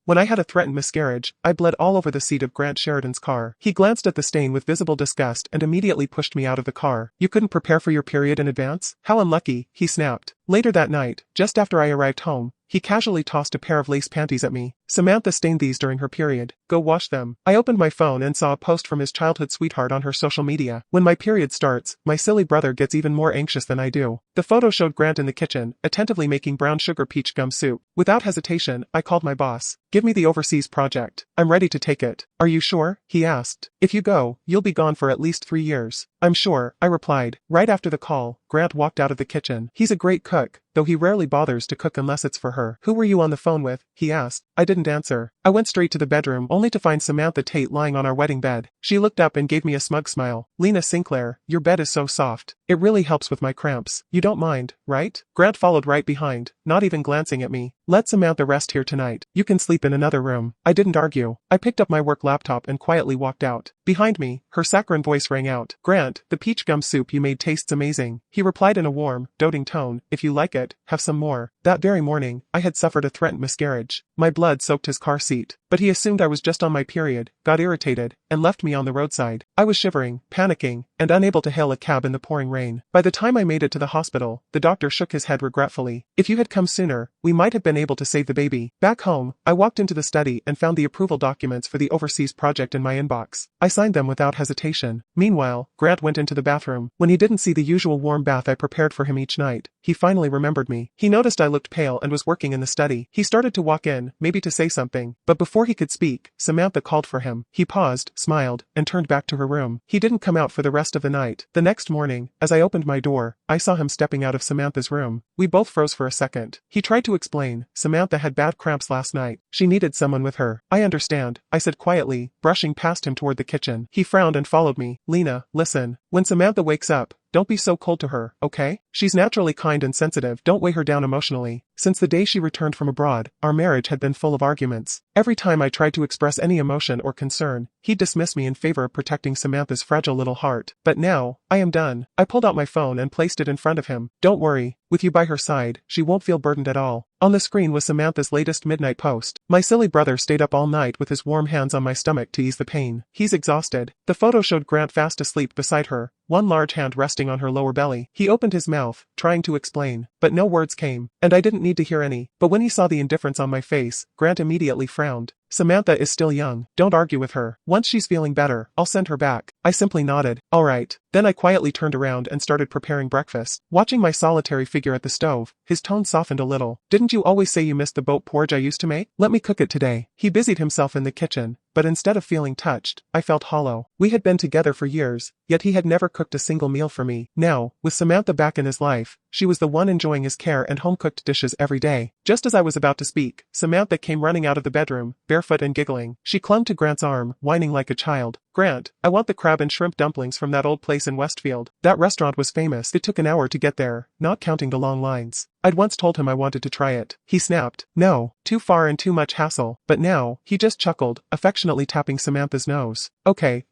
When I had a threatened miscarriage, I bled all over the seat of Grant Sheridan's car. He glanced at the stain with visible disgust and immediately pushed me out of the car. You couldn't prepare for your period in advance? How unlucky, he snapped. Later that night, just after I arrived home, he casually tossed a pair of lace panties at me. Samantha stained these during her period. Go wash them. I opened my phone and saw a post from his childhood sweetheart on her social media. When my period starts, my silly brother gets even more anxious than I do. The photo showed Grant in the kitchen, attentively making brown sugar peach gum soup. Without hesitation, I called my boss. Give me the overseas project. I'm ready to take it. Are you sure? He asked. If you go, you'll be gone for at least 3 years. I'm sure, I replied. Right after the call, Grant walked out of the kitchen. He's a great cook, though he rarely bothers to cook unless it's for her. Who were you on the phone with? He asked. I didn't answer. I went straight to the bedroom only to find Samantha Tate lying on our wedding bed. She looked up and gave me a smug smile. Lena Sinclair, your bed is so soft. It really helps with my cramps. You don't mind, right? Grant followed right behind, not even glancing at me. Let Samantha rest here tonight. You can sleep in another room. I didn't argue. I picked up my work laptop and quietly walked out. Behind me, her saccharine voice rang out. Grant, the peach gum soup you made tastes amazing. He replied in a warm, doting tone. If you like it, have some more. That very morning, I had suffered a threatened miscarriage. My blood soaked his car seat. But he assumed I was just on my period, got irritated, and left me on the roadside. I was shivering, panicking, and unable to hail a cab in the pouring rain. By the time I made it to the hospital, the doctor shook his head regretfully. If you had come sooner, we might have been able to save the baby. Back home, I walked into the study and found the approval documents for the overseas project in my inbox. I signed them without hesitation. Meanwhile, Grant went into the bathroom. When he didn't see the usual warm bath I prepared for him each night, he finally remembered me. He noticed I looked pale and was working in the study. He started to walk in, maybe to say something, but before he could speak, Samantha called for him. He paused, smiled, and turned back to her room. He didn't come out for the rest of the night. The next morning, as I opened my door, I saw him stepping out of Samantha's room. We both froze for a second. He tried to explain. Samantha had bad cramps last night. She needed someone with her. I understand, I said quietly, brushing past him toward the kitchen. He frowned and followed me. Lena, listen. When Samantha wakes up, don't be so cold to her, okay? She's naturally kind and sensitive. Don't weigh her down emotionally. Since the day she returned from abroad, our marriage had been full of arguments. Every time I tried to express any emotion or concern, he'd dismiss me in favor of protecting Samantha's fragile little heart. But now, I am done. I pulled out my phone and placed it in front of him. Don't worry. With you by her side, she won't feel burdened at all. On the screen was Samantha's latest midnight post. My silly brother stayed up all night with his warm hands on my stomach to ease the pain. He's exhausted. The photo showed Grant fast asleep beside her, one large hand resting on her lower belly. He opened his mouth, trying to explain, but no words came, and I didn't need to hear any. But when he saw the indifference on my face, Grant immediately frowned. Samantha is still young. Don't argue with her. Once she's feeling better, I'll send her back. I simply nodded. All right. Then I quietly turned around and started preparing breakfast. Watching my solitary figure at the stove, his tone softened a little. Didn't you always say you missed the boat porridge I used to make? Let me cook it today. He busied himself in the kitchen, but instead of feeling touched, I felt hollow. We had been together for years, yet he had never cooked a single meal for me. Now, with Samantha back in his life, she was the one enjoying his care and home-cooked dishes every day. Just as I was about to speak, Samantha came running out of the bedroom, barefoot and giggling. She clung to Grant's arm, whining like a child. Grant, I want the crab and shrimp dumplings from that old place in Westfield. That restaurant was famous. It took an hour to get there, not counting the long lines. I'd once told him I wanted to try it. He snapped. No, too far and too much hassle. But now, he just chuckled, affectionately tapping Samantha's nose. Okay,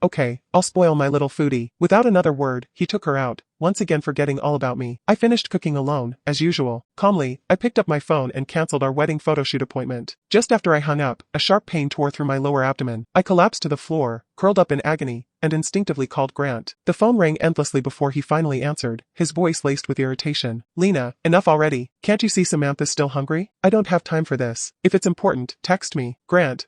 I'll spoil my little foodie. Without another word, he took her out, once again forgetting all about me. I finished cooking alone, as usual. Calmly, I picked up my phone and canceled our wedding photoshoot appointment. Just after I hung up, a sharp pain tore through my lower abdomen. I collapsed to the floor, curled up in agony, and instinctively called Grant. The phone rang endlessly before he finally answered, his voice laced with irritation. Lena, enough already. Can't you see Samantha's still hungry? I don't have time for this. If it's important, text me. Grant,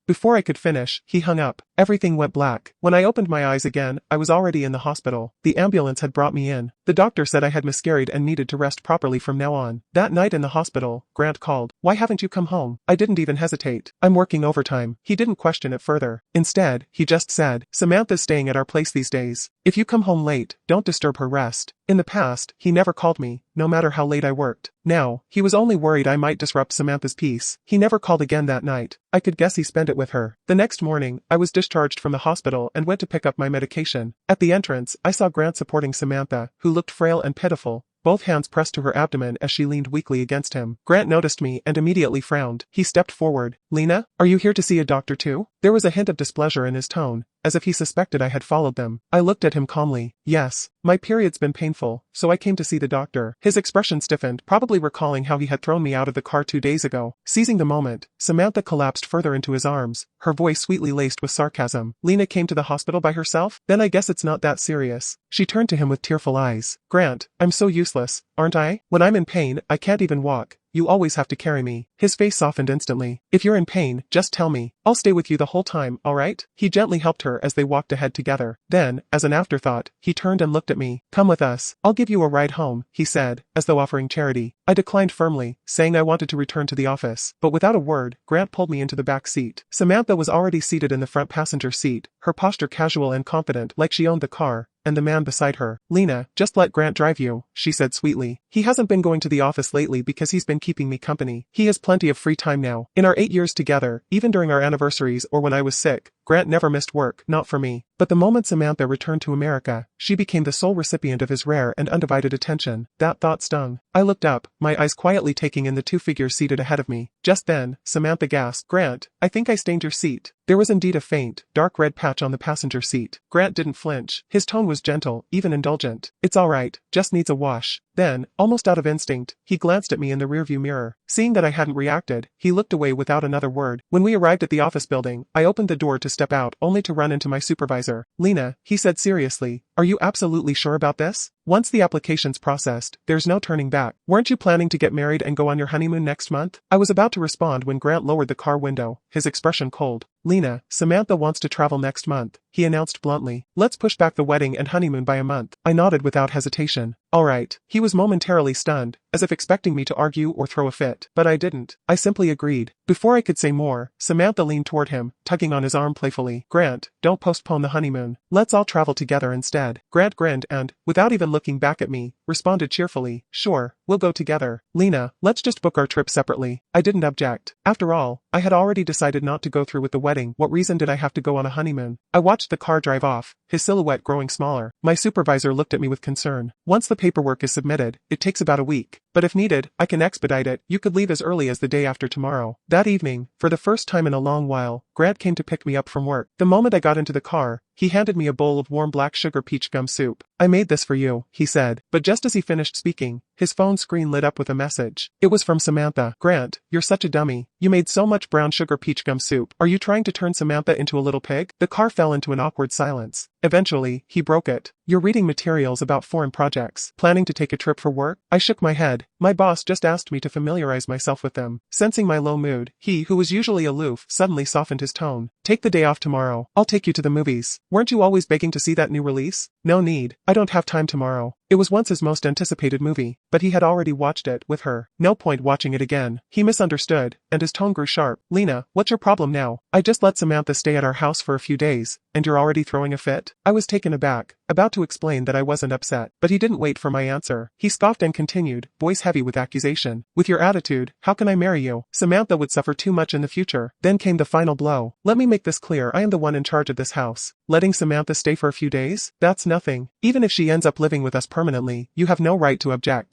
Before I could finish, he hung up. Everything went black. When I opened my eyes again, I was already in the hospital. The ambulance had brought me in. The doctor said I had miscarried and needed to rest properly from now on. That night in the hospital, Grant called. Why haven't you come home? I didn't even hesitate. I'm working overtime. He didn't question it further. Instead, he just said, Samantha's staying at our place these days. If you come home late, don't disturb her rest. In the past, he never called me, no matter how late I worked. Now, he was only worried I might disrupt Samantha's peace. He never called again that night. I could guess he spent it with her. The next morning, I was discharged from the hospital and went to pick up my medication. At the entrance, I saw Grant supporting Samantha, who looked frail and pitiful, both hands pressed to her abdomen as she leaned weakly against him. Grant noticed me and immediately frowned. He stepped forward. Lena, are you here to see a doctor too? There was a hint of displeasure in his tone, as if he suspected I had followed them. I looked at him calmly. Yes, my period's been painful, so I came to see the doctor. His expression stiffened, probably recalling how he had thrown me out of the car 2 days ago. Seizing the moment, Samantha collapsed further into his arms, her voice sweetly laced with sarcasm. Lena came to the hospital by herself? Then I guess it's not that serious. She turned to him with tearful eyes. Grant, I'm so useless, aren't I? When I'm in pain, I can't even walk. You always have to carry me. His face softened instantly. If you're in pain, just tell me. I'll stay with you the whole time, alright? He gently helped her as they walked ahead together. Then, as an afterthought, he turned and looked at me. Come with us. I'll give you a ride home, he said, as though offering charity. I declined firmly, saying I wanted to return to the office. But without a word, Grant pulled me into the back seat. Samantha was already seated in the front passenger seat, her posture casual and confident like she owned the car, and the man beside her. Lena, just let Grant drive you, she said sweetly. He hasn't been going to the office lately because he's been keeping me company. He has plenty of free time now. In our 8 years together, even during our anniversaries or when I was sick, Grant never missed work, not for me. But the moment Samantha returned to America, she became the sole recipient of his rare and undivided attention. That thought stung. I looked up, my eyes quietly taking in the 2 figures seated ahead of me. Just then, Samantha gasped, Grant, I think I stained your seat. There was indeed a faint, dark red patch on the passenger seat. Grant didn't flinch. His tone was gentle, even indulgent. It's alright, just needs a wash. Then, almost out of instinct, he glanced at me in the rearview mirror. Seeing that I hadn't reacted, he looked away without another word. When we arrived at the office building, I opened the door to step out only to run into my supervisor. Lena, he said seriously, are you absolutely sure about this? Once the application's processed, there's no turning back. Weren't you planning to get married and go on your honeymoon next month? I was about to respond when Grant lowered the car window, his expression cold. Lena, Samantha wants to travel next month, he announced bluntly. Let's push back the wedding and honeymoon by a month. I nodded without hesitation. Alright. He was momentarily stunned, as if expecting me to argue or throw a fit. But I didn't. I simply agreed. Before I could say more, Samantha leaned toward him, tugging on his arm playfully. Grant, don't postpone the honeymoon. Let's all travel together instead. Grant grinned and, without even looking back at me, responded cheerfully. Sure, we'll go together. Lena, let's just book our trip separately. I didn't object. After all, I had already decided not to go through with the wedding. What reason did I have to go on a honeymoon? I watched the car drive off, his silhouette growing smaller. My supervisor looked at me with concern. Once the paperwork is submitted, it takes about a week. But if needed, I can expedite it. You could leave as early as the day after tomorrow. That evening, for the first time in a long while, Grant came to pick me up from work. The moment I got into the car, he handed me a bowl of warm black sugar peach gum soup. I made this for you, he said. But just as he finished speaking, his phone screen lit up with a message. It was from Samantha. Grant, you're such a dummy. You made so much brown sugar peach gum soup. Are you trying to turn Samantha into a little pig? The car fell into an awkward silence. Eventually, he broke it. You're reading materials about foreign projects. Planning to take a trip for work? I shook my head. My boss just asked me to familiarize myself with them. Sensing my low mood, he, who was usually aloof, suddenly softened his tone. Take the day off tomorrow. I'll take you to the movies. Weren't you always begging to see that new release? No need. I don't have time tomorrow. It was once his most anticipated movie, but he had already watched it with her. No point watching it again. He misunderstood, and his tone grew sharp. Lena, what's your problem now? I just let Samantha stay at our house for a few days, and you're already throwing a fit? I was taken aback, about to explain that I wasn't upset, but he didn't wait for my answer. He scoffed and continued, voice heavy with accusation. With your attitude, how can I marry you? Samantha would suffer too much in the future. Then came the final blow. Let me make this clear, I am the one in charge of this house. Letting Samantha stay for a few days? That's nothing. Even if she ends up living with us permanently, you have no right to object.